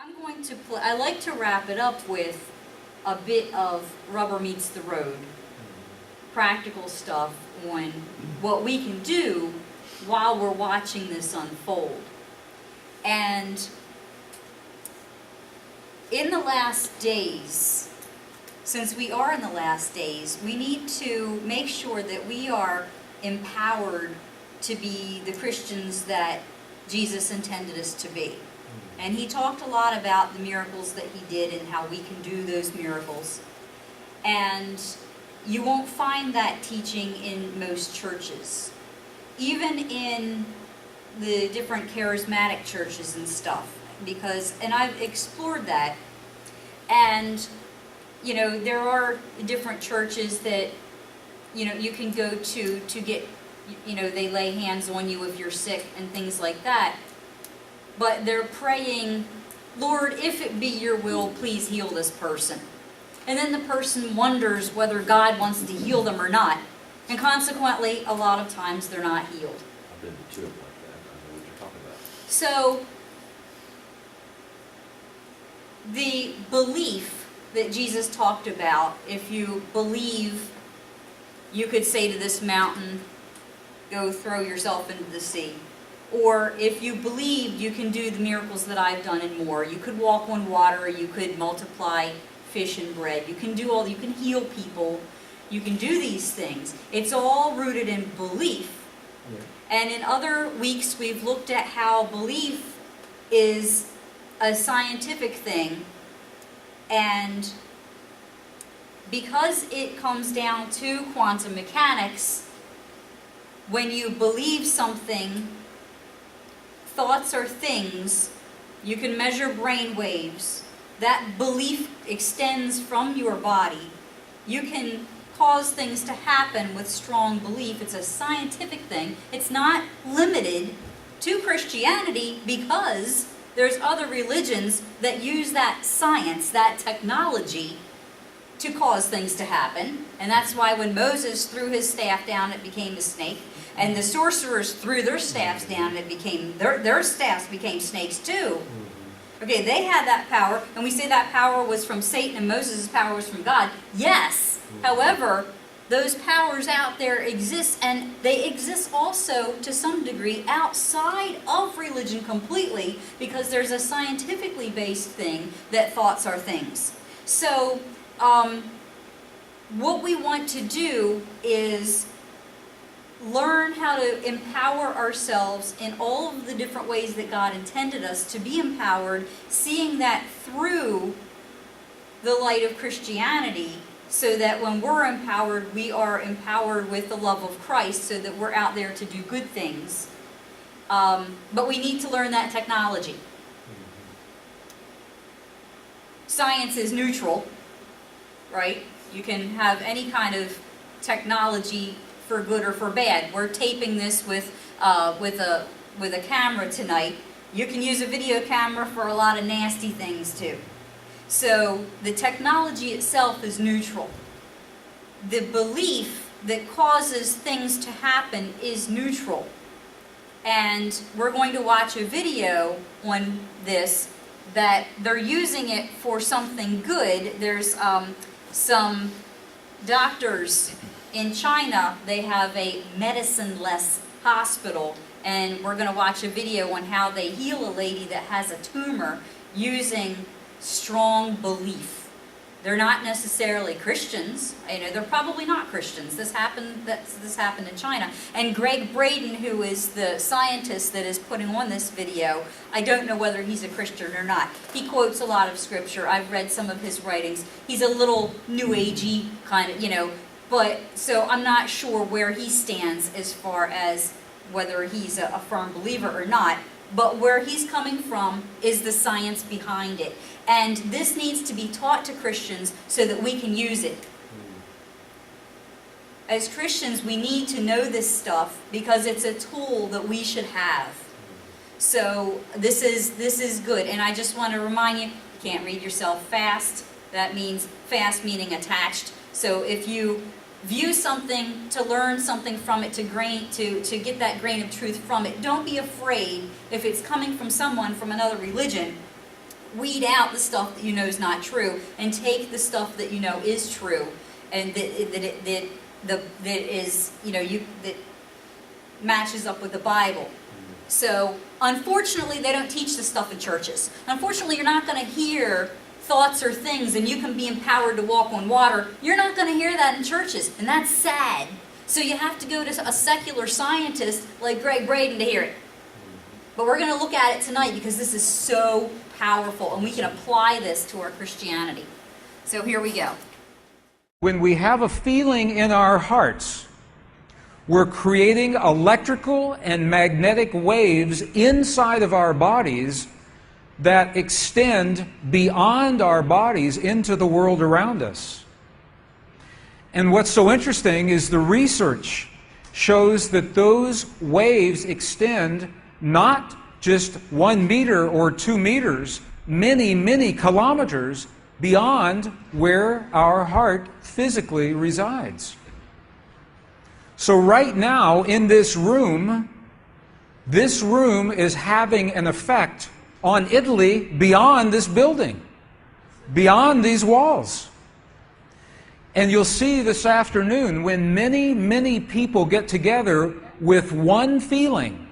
I'm going to play, I like to wrap it up with a bit of rubber meets the road, practical stuff on what we can do while we're watching this unfold. And in the last days, since we are in the last days, we need to make sure that we are empowered to be the Christians that Jesus intended us to be. And he talked a lot about the miracles that he did and how we can do those miracles. And you won't find that teaching in most churches. Even in the different charismatic churches and stuff. And I've explored that. And, you know, there are different churches that, you know, you can go to get, you know, they lay hands on you if you're sick and things like that. But they're praying, Lord, if it be your will, please heal this person. And then the person wonders whether God wants to heal them or not. And consequently, a lot of times they're not healed. I've been to two of them like that. I know what you're talking about. So, the belief that Jesus talked about, if you believe, you could say to this mountain, go throw yourself into the sea. Or if you believed, you can do the miracles that I've done and more. You could walk on water, you could multiply fish and bread. You can heal people. You can do these things. It's all rooted in belief. Yeah. And in other weeks, we've looked at how belief is a scientific thing. And because it comes down to quantum mechanics, when you believe something, thoughts are things, you can measure brain waves. That belief extends from your body. You can cause things to happen with strong belief. It's a scientific thing. It's not limited to Christianity because there's other religions that use that science, that technology, to cause things to happen. And that's why when Moses threw his staff down, it became a snake. And the sorcerers threw their staffs down, and it became their staffs became snakes too. Okay, they had that power, and we say that power was from Satan and Moses' power was from God. Yes. However, those powers out there exist, and they exist also to some degree outside of religion completely, because there's a scientifically based thing that thoughts are things. So, what we want to do is learn how to empower ourselves in all of the different ways that God intended us to be empowered, seeing that through the light of Christianity, so that when we're empowered, we are empowered with the love of Christ, so that we're out there to do good things. But we need to learn that technology. Science is neutral, right? You can have any kind of technology for good or for bad. We're taping this with a camera tonight. You can use a video camera for a lot of nasty things too. So the technology itself is neutral. The belief that causes things to happen is neutral. And we're going to watch a video on this that they're using it for something good. There's some doctors in China, they have a medicine-less hospital, and we're going to watch a video on how they heal a lady that has a tumor using strong belief. They're not necessarily Christians. You know, they're probably not Christians. This happened in China. And Greg Braden, who is the scientist that is putting on this video, I don't know whether he's a Christian or not. He quotes a lot of scripture. I've read some of his writings. He's a little new agey kind of, you know, but so I'm not sure where he stands as far as whether he's a firm believer or not. But where he's coming from is the science behind it. And this needs to be taught to Christians so that we can use it. As Christians, we need to know this stuff because it's a tool that we should have. So this is good. And I just want to remind you, you can't read yourself fast. That means fast meaning attached. So if you view something, to learn something from it, to get that grain of truth from it, don't be afraid if it's coming from someone from another religion weed out the stuff that you know is not true and take the stuff that you know is true and that is, you know, that matches up with the Bible. So, unfortunately, they don't teach this stuff in churches. Unfortunately, you're not going to hear thoughts or things and you can be empowered to walk on water. You're not going to hear that in churches, and that's sad. So you have to go to a secular scientist like Greg Braden to hear it. But we're going to look at it tonight because this is so powerful and we can apply this to our Christianity. So here we go. When we have a feeling in our hearts, we're creating electrical and magnetic waves inside of our bodies that extend beyond our bodies into the world around us. And what's so interesting is the research shows that those waves extend not just 1 meter or 2 meters, many, many kilometers beyond where our heart physically resides. So right now in this room is having an effect on Italy beyond this building, beyond these walls. And you'll see this afternoon when many, many people get together with one feeling,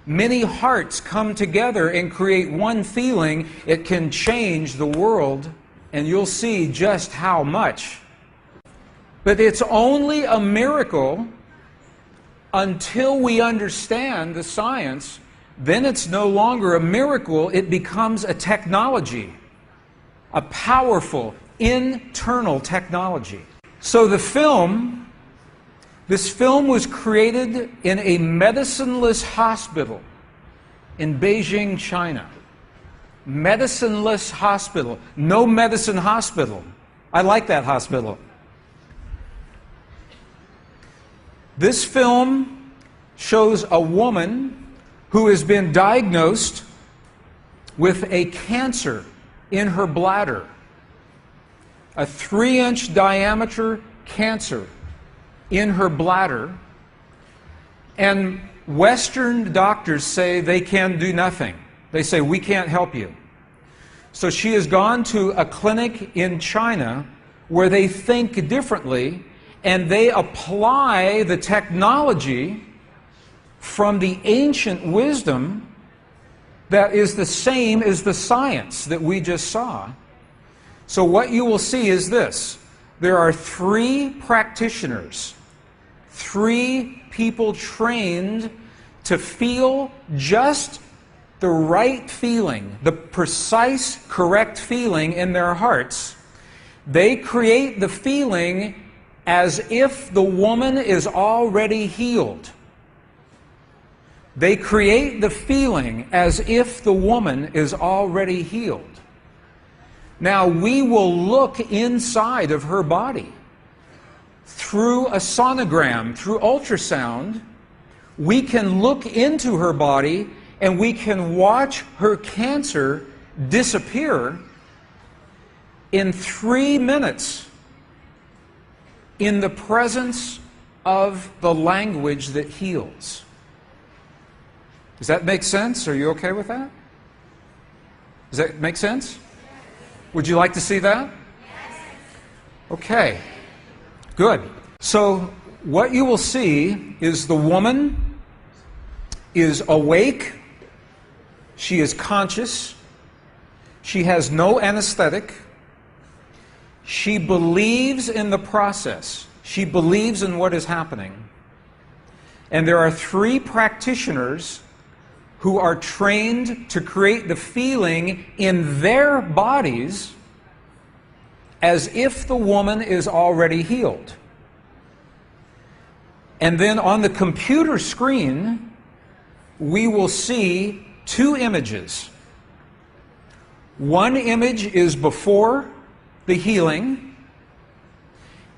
many hearts come together and create one feeling, it can change the world, and you'll see just how much. But it's only a miracle until we understand the science. Then it's no longer a miracle, it becomes a technology, a powerful internal technology. So this film was created in a medicineless hospital in Beijing, China. Medicineless hospital, no medicine hospital. I like that hospital. This film shows a woman who has been diagnosed with a cancer in her bladder, a 3-inch diameter cancer in her bladder, and Western doctors say they can do nothing. They say, we can't help you. So she has gone to a clinic in China where they think differently, and they apply the technology from the ancient wisdom that is the same as the science that we just saw. So what you will see is this. There are 3 practitioners, 3 people trained to feel just the right feeling, the precise, correct feeling in their hearts. They create the feeling as if the woman is already healed. They create the feeling as if the woman is already healed. Now, we will look inside of her body through a sonogram, through ultrasound. We can look into her body and we can watch her cancer disappear in 3 minutes in the presence of the language that heals. Does that make sense? Are you okay with that? Does that make sense? Would you like to see that? Okay, good. So what you will see is the woman is awake, she is conscious, she has no anesthetic, she believes in the process, she believes in what is happening. And there are 3 practitioners who are trained to create the feeling in their bodies as if the woman is already healed. And then on the computer screen, we will see 2 images. One image is before the healing,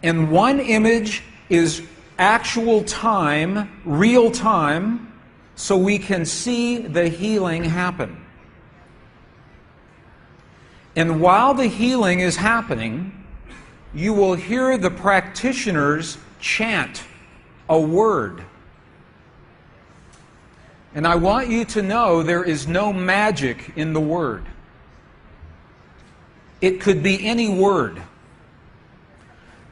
and one image is actual time, real time, so we can see the healing happen. And while the healing is happening, you will hear the practitioners chant a word. And I want you to know there is no magic in the word. It could be any word.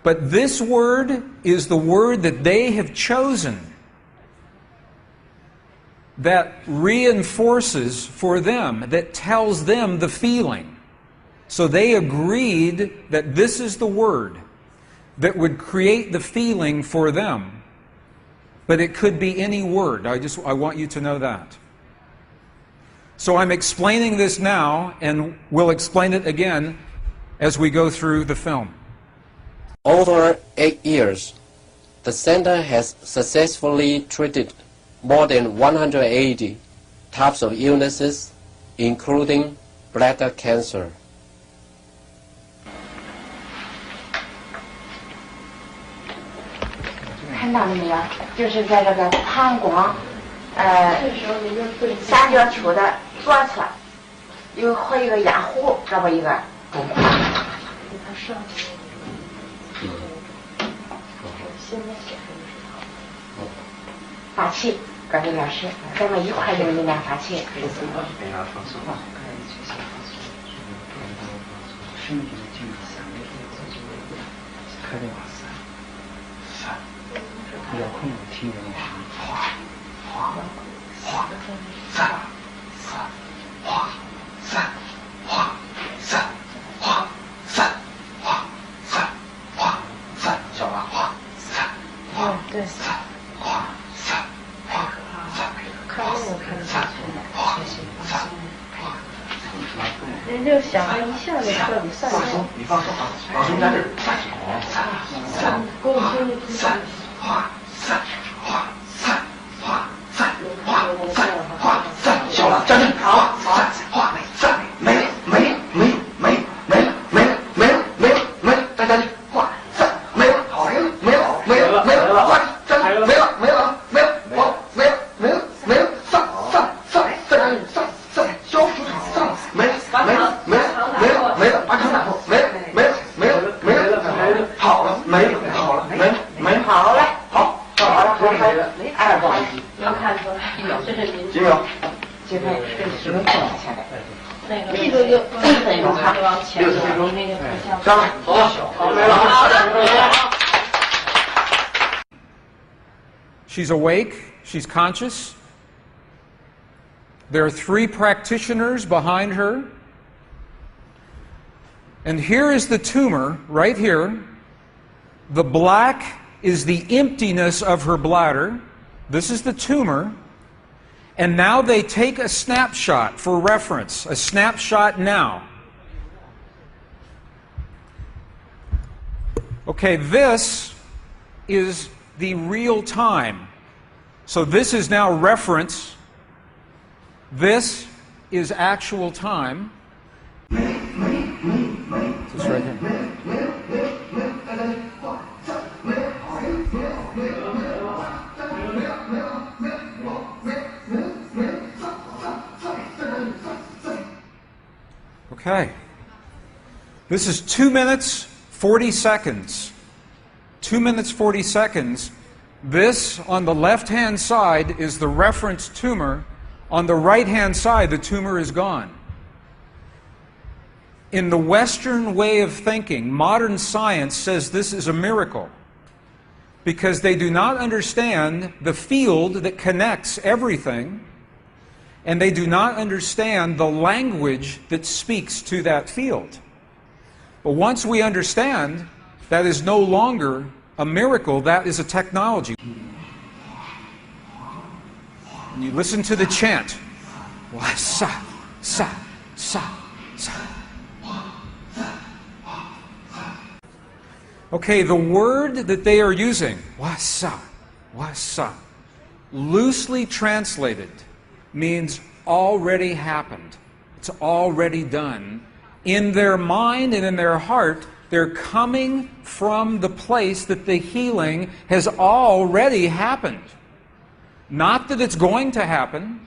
But this word is the word that they have chosen that reinforces for them, that tells them the feeling. So they agreed that this is the word that would create the feeling for them. But it could be any word. I want you to know that. So I'm explaining this now, and we'll explain it again as we go through the film. Over 8 years, the center has successfully treated more than 180 types of illnesses, including bladder cancer. 看到了没有？就是在这个膀胱，三角球的左侧，和一个压壶，这么一个。发气，各位老师，咱们一块用力量发气。遥控听着那声音，哗哗哗，散散哗散哗散哗散哗散哗散，小了哗散哗对散哗散哗散，看那个看得下去的，哗散哗。人就想着一下就彻底散了。放松，你放松啊，老师在这儿散散散散哗。散哗散哗散哗散哗散，小了，站正，好，散哗散，没了没了没了没了没了没了没了没了没了，站站去，哗散没了，好没了没了没了没了，哗站没了没了没了没了没了没了没了，散散散散散散，消除散没了没了没了没了没了，把长打破，没了没了没了没了没了，好了没了好了没了没了，好嘞好。2个，能看出来，这是您几秒？几分？10分钟下来。那个力度就1分钟哈，60分钟。那个上来，好，没了啊。She's awake. She's conscious. There are 3 practitioners behind her. And here is the tumor, right here. The black is the emptiness of her bladder. This is the tumor. And now they take a snapshot for reference, a snapshot now. Okay, this is the real time. So this is now reference. This is actual time. This right here. Okay. This is 2 minutes, 40 seconds. 2 minutes, 40 seconds. This, on the left-hand side, is the reference tumor. On the right-hand side, the tumor is gone. In the Western way of thinking, modern science says this is a miracle because they do not understand the field that connects everything, and they do not understand the language that speaks to that field. But once we understand, that is no longer a miracle, that is a technology. And you listen to the chant. Wa sa sa sa sa. Okay, the word that they are using, wasa, loosely translated, means already happened. It's already done. In their mind and in their heart, they're coming from the place that the healing has already happened. Not that it's going to happen,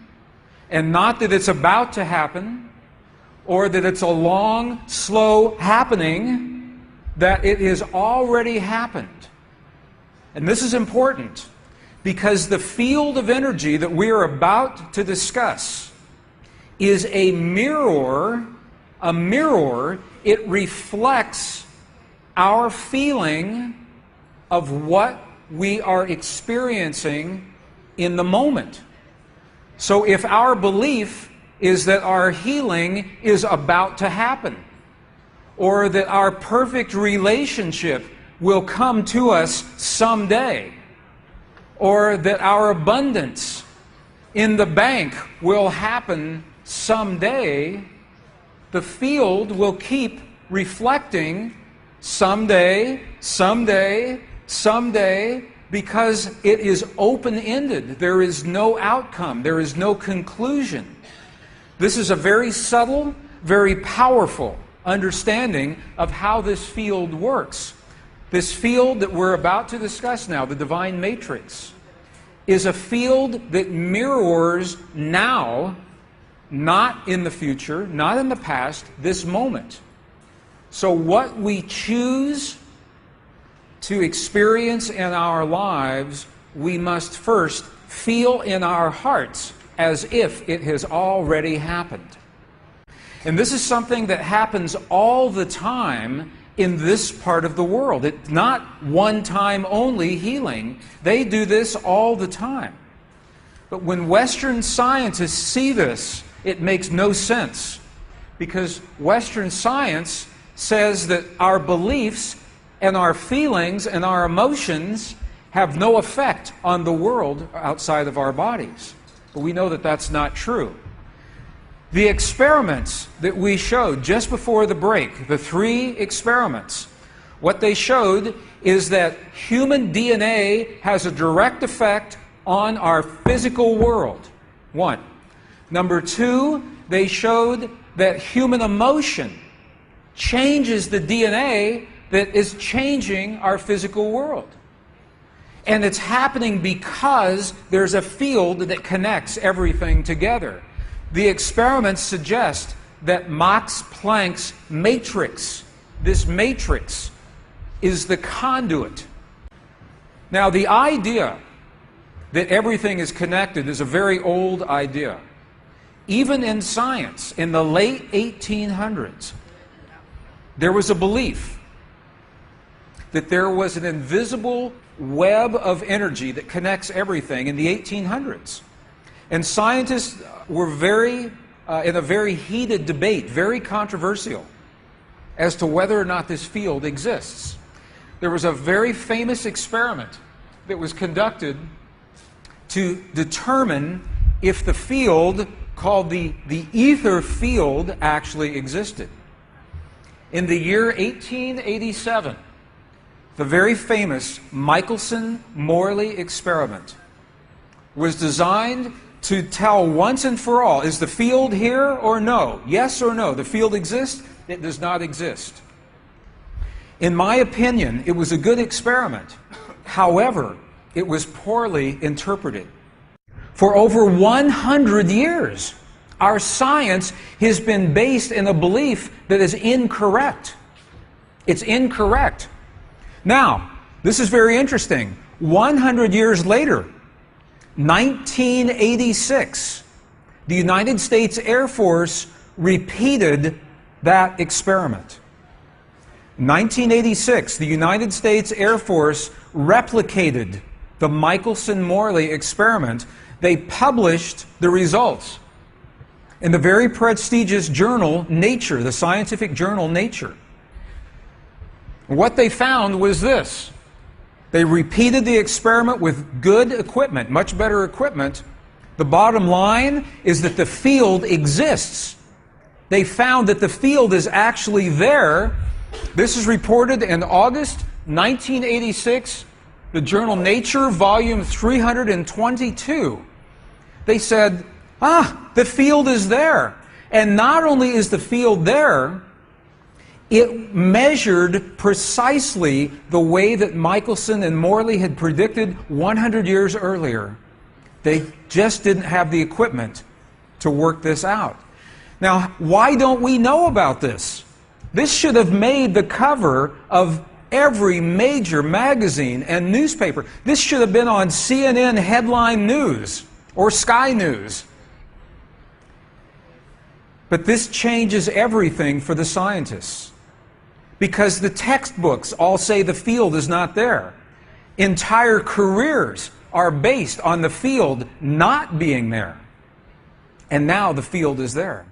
and not that it's about to happen, or that it's a long, slow happening, that it has already happened. And this is important because the field of energy that we are about to discuss is a mirror it reflects our feeling of what we are experiencing in the moment. So if our belief is that our healing is about to happen, or that our perfect relationship will come to us someday, or that our abundance in the bank will happen someday, the field will keep reflecting someday, someday, someday, because it is open-ended. There is no outcome. There is no conclusion. This is a very subtle, very powerful understanding of how this field works. This field that we're about to discuss now, the divine matrix, is a field that mirrors now, not in the future, not in the past, this moment. So what we choose to experience in our lives, we must first feel in our hearts as if it has already happened. And this is something that happens all the time in this part of the world. It's not one-time only healing. They do this all the time. But when Western scientists see this, it makes no sense, because Western science says that our beliefs and our feelings and our emotions have no effect on the world outside of our bodies. But we know that that's not true. The experiments that we showed just before the break, the 3 experiments, what they showed is that human DNA has a direct effect on our physical world. 1. Number 2, they showed that human emotion changes the DNA that is changing our physical world. And it's happening because there's a field that connects everything together. The experiments suggest that Max Planck's matrix, this matrix, is the conduit. Now, the idea that everything is connected is a very old idea. Even in science, in the late 1800s, there was a belief that there was an invisible web of energy that connects everything in the 1800s. And scientists were in a very heated debate, very controversial, as to whether or not this field exists. There was a very famous experiment that was conducted to determine if the field called the ether field actually existed. In the year 1887, the very famous Michelson-Morley experiment was designed to tell once and for all, is the field here or no? Yes or no? The field exists? It does not exist. In my opinion, it was a good experiment. However, it was poorly interpreted. For over 100 years, our science has been based in a belief that is incorrect. It's incorrect. Now, this is very interesting. 100 years later, 1986, the United States Air Force repeated that experiment. 1986, the United States Air Force replicated the Michelson-Morley experiment. They published the results in the very prestigious journal Nature, the scientific journal Nature. What they found was this. They repeated the experiment with good equipment, much better equipment. The bottom line is that the field exists. They found that the field is actually there. This is reported in August 1986, the journal Nature, volume 322. They said, the field is there. And not only is the field there, it measured precisely the way that Michelson and Morley had predicted 100 years earlier. They just didn't have the equipment to work this out. Now, why don't we know about this? This should have made the cover of every major magazine and newspaper. This should have been on CNN headline news or Sky News. But this changes everything for the scientists, because the textbooks all say the field is not there. Entire careers are based on the field not being there. And now the field is there.